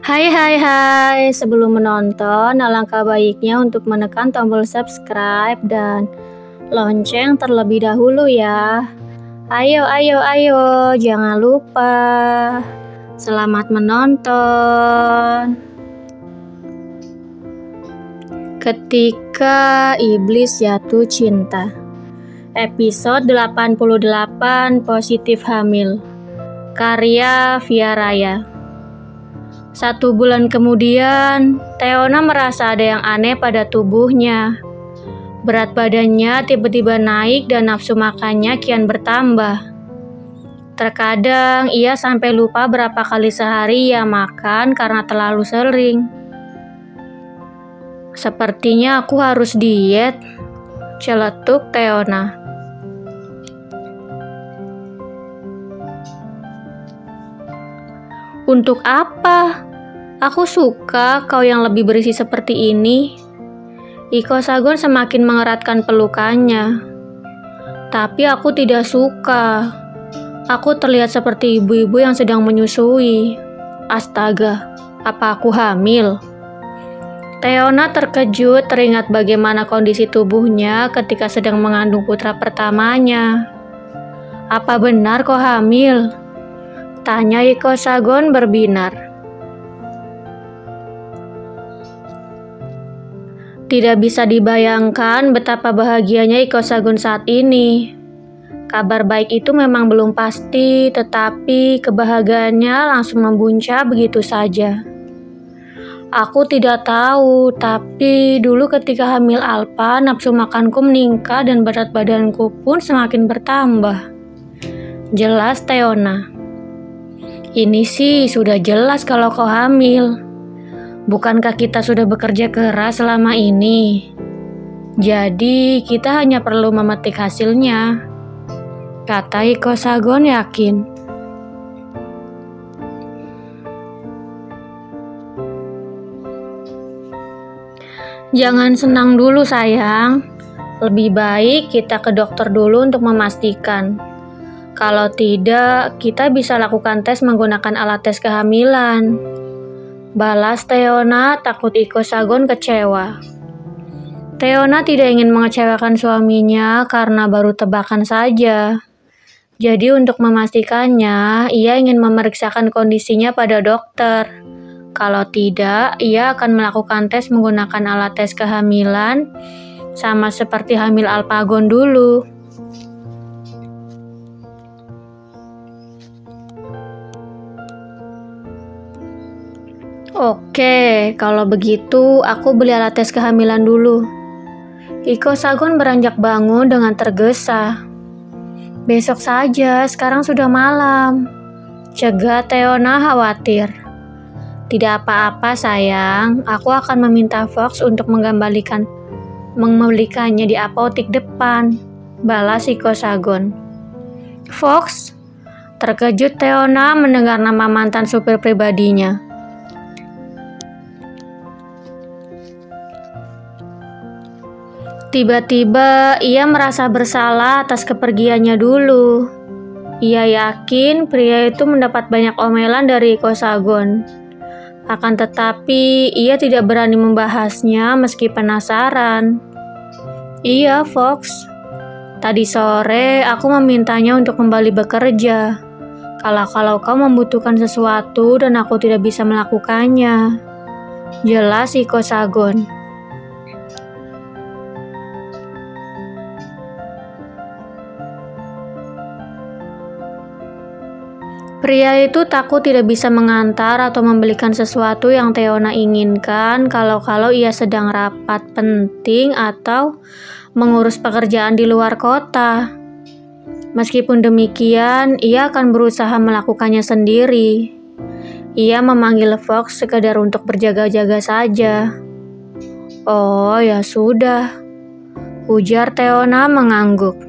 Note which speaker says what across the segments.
Speaker 1: Hai hai hai, sebelum menonton, alangkah baiknya untuk menekan tombol subscribe dan lonceng terlebih dahulu ya. Ayo, ayo, ayo, jangan lupa. Selamat menonton. Ketika Iblis Jatuh Cinta, episode 88, Positif Hamil, karya Via Raya. 1 bulan kemudian, Teona merasa ada yang aneh pada tubuhnya. Berat badannya tiba-tiba naik dan nafsu makannya kian bertambah. Terkadang ia sampai lupa berapa kali sehari ia makan karena terlalu sering. Sepertinya aku harus diet, celetuk Teona. Untuk apa? Aku suka kau yang lebih berisi seperti ini. Iko Sagon semakin mengeratkan pelukannya. Tapi aku tidak suka. Aku terlihat seperti ibu-ibu yang sedang menyusui. Astaga, apa aku hamil? Teona terkejut teringat bagaimana kondisi tubuhnya ketika sedang mengandung putra pertamanya. Apa benar kau hamil? Tanya Iko Sagon berbinar. Tidak bisa dibayangkan betapa bahagianya Iko Sagon saat ini. Kabar baik itu memang belum pasti, tetapi kebahagiaannya langsung membuncah begitu saja. Aku tidak tahu, tapi dulu ketika hamil Alpa, nafsu makanku meningkat dan berat badanku pun semakin bertambah. Jelas Teona. Ini sih sudah jelas kalau kau hamil. Bukankah kita sudah bekerja keras selama ini? Jadi kita hanya perlu memetik hasilnya, kata Iko Sagon yakin. Jangan senang dulu sayang. Lebih baik kita ke dokter dulu untuk memastikan. Kalau tidak, kita bisa lakukan tes menggunakan alat tes kehamilan. Balas Teona, takut Iko Sagon kecewa. Teona tidak ingin mengecewakan suaminya karena baru tebakan saja. Jadi untuk memastikannya, ia ingin memeriksakan kondisinya pada dokter. Kalau tidak, ia akan melakukan tes menggunakan alat tes kehamilan, sama seperti hamil Alpagon dulu. Oke, kalau begitu aku beli alat tes kehamilan dulu. Iko Sagon beranjak bangun dengan tergesa. Besok saja, sekarang sudah malam, cegah Teona khawatir. Tidak apa-apa sayang, aku akan meminta Fox untuk membelikannya di apotik depan, balas Iko Sagon. Fox? Terkejut Teona mendengar nama mantan supir pribadinya. Tiba-tiba ia merasa bersalah atas kepergiannya dulu. Ia yakin pria itu mendapat banyak omelan dari Iko Sagon. Akan tetapi ia tidak berani membahasnya meski penasaran. Iya Fox, tadi sore aku memintanya untuk kembali bekerja. Kalau kau membutuhkan sesuatu dan aku tidak bisa melakukannya, jelas Iko Sagon. Pria itu takut tidak bisa mengantar atau membelikan sesuatu yang Teona inginkan kalau ia sedang rapat penting atau mengurus pekerjaan di luar kota. Meskipun demikian, ia akan berusaha melakukannya sendiri. Ia memanggil Fox sekedar untuk berjaga-jaga saja. Oh ya sudah, ujar Teona mengangguk.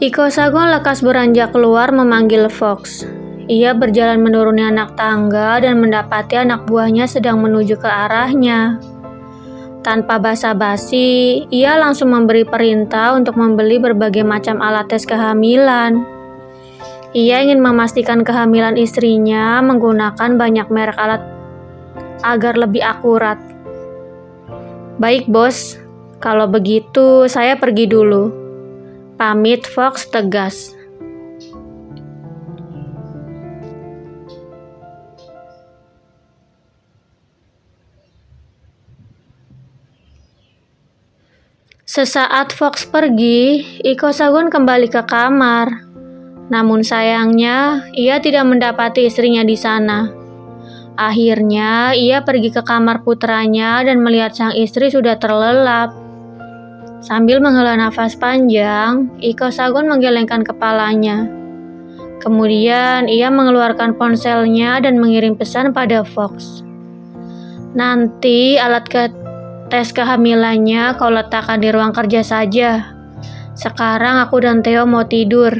Speaker 1: Iko Sagon lekas beranjak keluar memanggil Fox. Ia berjalan menuruni anak tangga dan mendapati anak buahnya sedang menuju ke arahnya. Tanpa basa-basi, ia langsung memberi perintah untuk membeli berbagai macam alat tes kehamilan. Ia ingin memastikan kehamilan istrinya menggunakan banyak merek alat agar lebih akurat. Baik, Bos. Kalau begitu, saya pergi dulu. Pamit, Fox tegas. Sesaat Fox pergi, Iko Sagon kembali ke kamar. Namun sayangnya, ia tidak mendapati istrinya di sana. Akhirnya, ia pergi ke kamar putranya dan melihat sang istri sudah terlelap. Sambil menghela nafas panjang, Iko Sagon menggelengkan kepalanya. Kemudian, ia mengeluarkan ponselnya dan mengirim pesan pada Fox. Nanti alat tes kehamilannya kau letakkan di ruang kerja saja. Sekarang aku dan Theo mau tidur.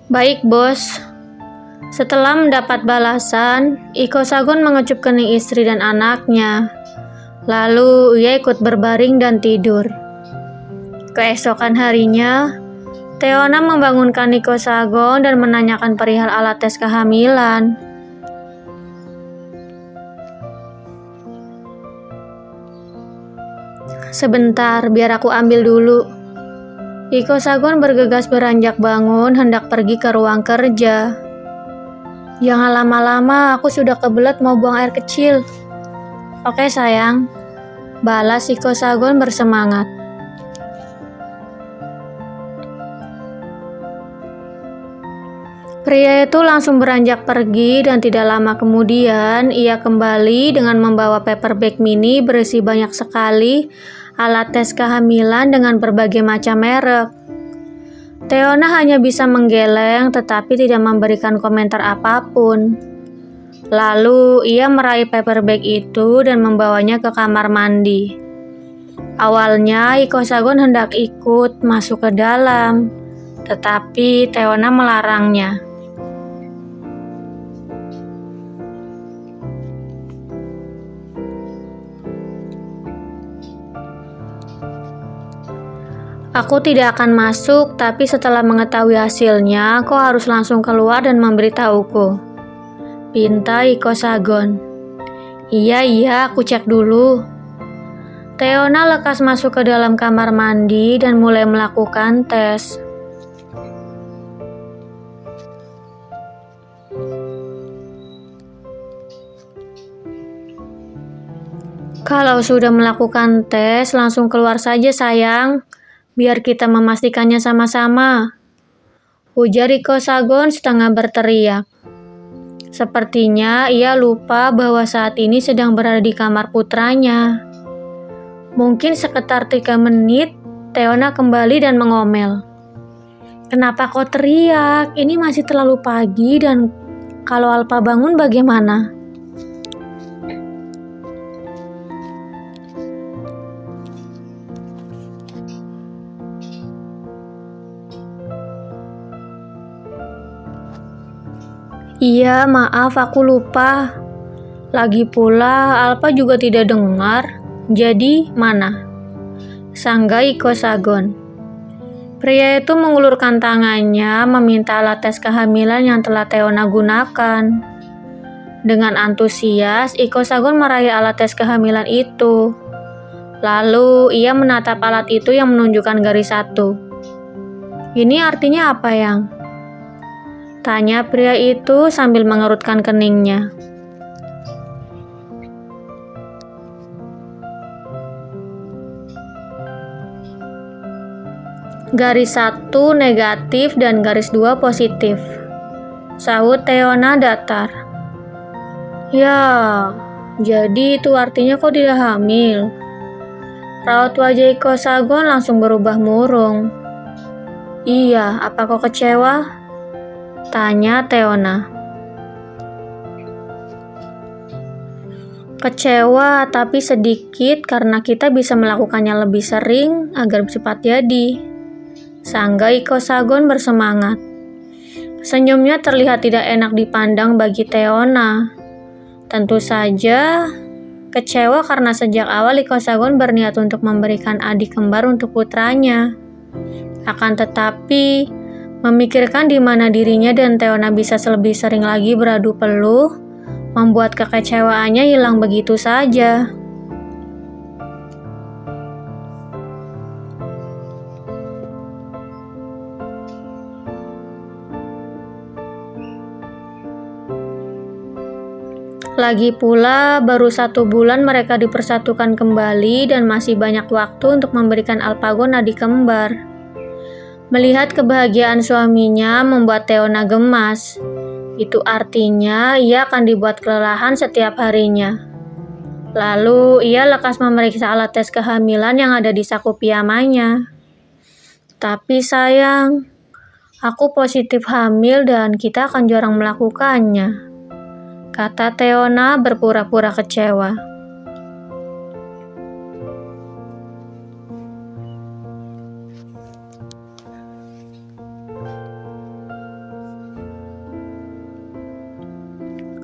Speaker 1: Baik, Bos. Setelah mendapat balasan, Iko Sagon mengecup kening istri dan anaknya. Lalu ia ikut berbaring dan tidur. Keesokan harinya, Theona membangunkan Iko Sagon dan menanyakan perihal alat tes kehamilan. Sebentar, biar aku ambil dulu. Iko Sagon bergegas beranjak bangun hendak pergi ke ruang kerja. Jangan lama-lama, aku sudah kebelet mau buang air kecil. Oke sayang, balas Iko Sagon bersemangat. Pria itu langsung beranjak pergi dan tidak lama kemudian ia kembali dengan membawa paper bag mini berisi banyak sekali alat tes kehamilan dengan berbagai macam merek. Theona hanya bisa menggeleng tetapi tidak memberikan komentar apapun. Lalu ia meraih paper bag itu dan membawanya ke kamar mandi. Awalnya Iko Sagon hendak ikut masuk ke dalam, tetapi Theona melarangnya. Aku tidak akan masuk, tapi setelah mengetahui hasilnya, kau harus langsung keluar dan memberitahuku. Pinta Iko Sagon. Iya, aku cek dulu. Theona lekas masuk ke dalam kamar mandi dan mulai melakukan tes. Kalau sudah melakukan tes, langsung keluar saja sayang. Biar kita memastikannya sama-sama. Ujar Iko Sagon setengah berteriak. Sepertinya ia lupa bahwa saat ini sedang berada di kamar putranya. Mungkin sekitar 3 menit, Theona kembali dan mengomel. Kenapa kau teriak? Ini masih terlalu pagi dan kalau Alpa bangun bagaimana? Iya, maaf aku lupa. Lagi pula Alpa juga tidak dengar. Jadi mana? Sangga Iko Sagon. Pria itu mengulurkan tangannya meminta alat tes kehamilan yang telah Theona gunakan. Dengan antusias, Iko Sagon meraih alat tes kehamilan itu. Lalu ia menatap alat itu yang menunjukkan garis 1. Ini artinya apa, Yang? Tanya pria itu sambil mengerutkan keningnya. Garis 1 negatif dan garis 2 positif. Sahut Theona datar. Ya, jadi itu artinya kau tidak hamil. Raut wajah Iko Sagon langsung berubah murung. Iya, apa kau kecewa? Tanya Theona. Kecewa tapi sedikit karena kita bisa melakukannya lebih sering agar cepat jadi. Sangga Iko Sagon bersemangat. Senyumnya terlihat tidak enak dipandang bagi Teona. Tentu saja kecewa karena sejak awal Iko Sagon berniat untuk memberikan adik kembar untuk putranya. Akan tetapi, memikirkan di mana dirinya dan Teona bisa lebih sering lagi beradu peluh, membuat kekecewaannya hilang begitu saja. Lagi pula, baru 1 bulan mereka dipersatukan kembali dan masih banyak waktu untuk memberikan Alpagon adik kembar. Melihat kebahagiaan suaminya membuat Teona gemas. Itu artinya ia akan dibuat kelelahan setiap harinya. Lalu ia lekas memeriksa alat tes kehamilan yang ada di saku piyamanya. Tapi sayang, aku positif hamil dan kita akan jarang melakukannya, kata Teona berpura-pura kecewa.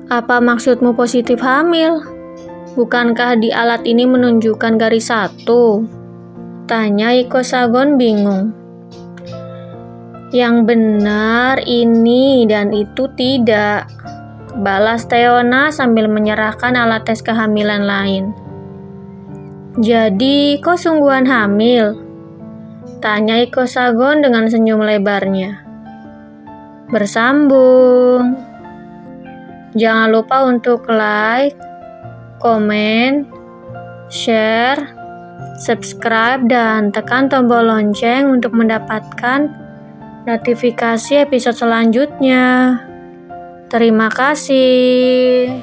Speaker 1: Apa maksudmu positif hamil? Bukankah di alat ini menunjukkan garis 1? Tanya Iko Sagon bingung. Yang benar ini dan itu tidak, balas Teona sambil menyerahkan alat tes kehamilan lain. Jadi, kau sungguhan hamil? Tanya Iko Sagon dengan senyum lebarnya. Bersambung. Jangan lupa untuk like, komen, share, subscribe, dan tekan tombol lonceng untuk mendapatkan notifikasi episode selanjutnya. Terima kasih.